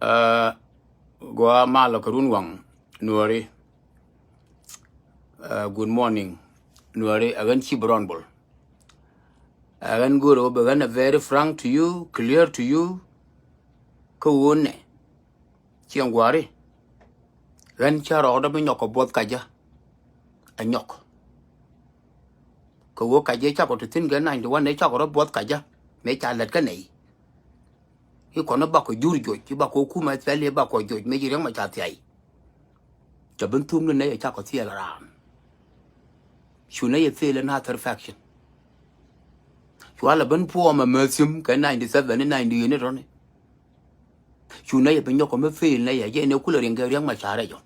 Gua malakarun wang nuari. Good morning. Nuari agan chibron bol. Agan guru bagan very frank to you, clear to you. Kawune. Chiang guari. Gan charo oda binyoko bot kaja. Anyok. Kawo kaja chako to thin gan 91 ne chako bot kaja. Me chalet kanai. Yu kono bako jurjo, yu bako kuma tsali bako joj, me jirang ma chatiai. Jabuntum ne ya chako tiel ram. Shuna ye feel na perfection. Shwala ben po ma mersim ka 97 ni 90 ni rone. Shuna ye benyo ko me feel na ya je ne kula ringa riang ma chare jo.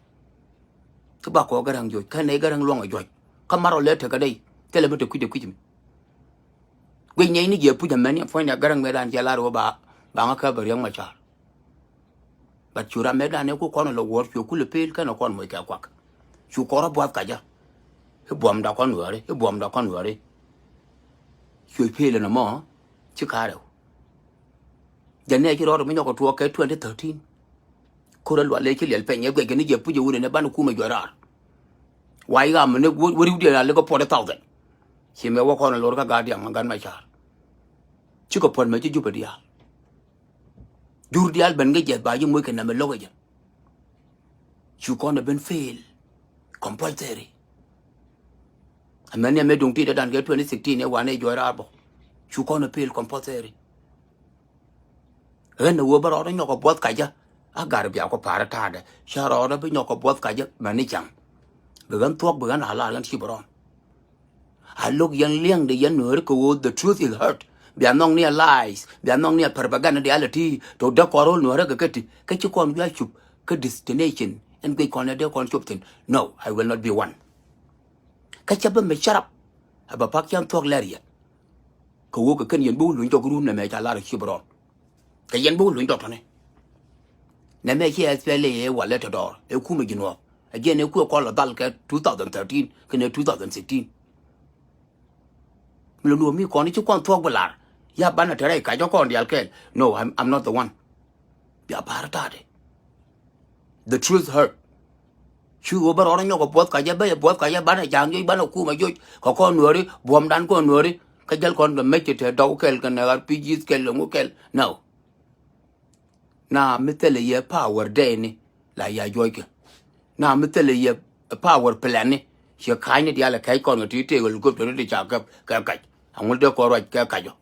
Ka bako garang joj, ka ne garang long joj. Ka maro le te ka dai, tele bete kuide kuide. Gwe nyai ni je puja mani fo nya garang medan jala ro ba nga ka riang ma char. But chura medan ne ko kono lo wor yo kula pel ka na kon mo ka kwak. Chu kora bwa ka ja. Buam da kon wari, buam da kon wari. Chui pele na mo, chikaro. Jane ki ro me nyoko tuo ke 2013. Kora lwa le ki lel penye gwe ni je puje wure ne banu kuma jora. Wai ga me ne wori udi na le ko 40,000. Chi me wo kono lor ka ga dia mangan ma char. Chiko pon me ju pedia. Jur dial ben ge je ba ju mo ke na me logo je. Chu kono ben fail. Compulsory. Many me don't did it and get 2016 a one age or arbo. You can't appeal compulsory. When the Uber or your both kaja, I gotta be a paratade. Shall order be your both kaja, manicham. Began talk began halal and shibron. I look young liang the young Nurko, the truth is hurt. They are not near lies, they are not near propaganda reality, to duck or all Nuragati, catch you con Yashuk, destination, and be con a deal conscripting. No, I will not be one. Catch up and me shut up. About Pakian talk laria. Kawoka can yen bull into groom and make a lot of shibron. Kayan bull into on it. Name here spell what letter door, a kumagino. Again, a cool call a dalka 2013, can 2016. Mulu me con it you can't talk balar. Ya banatere, Kajoko the alkel. No, I'm not the one. Ya paratade. The truth hurt. Chu over on your both Kaya Bay, both Kaya Bana Jangi Banakuma Joy, Kokon Nuri, Bomdan Kon Nuri, Kajal Kon make it a dog kel can never PG's kel mukel. No. Now, Mitele ye power deni, la ya joke. Now, Mitele ye a power planny, she kind of yalla kai con a tea will go to the jack up, Kakai. I want to correct Kakajo.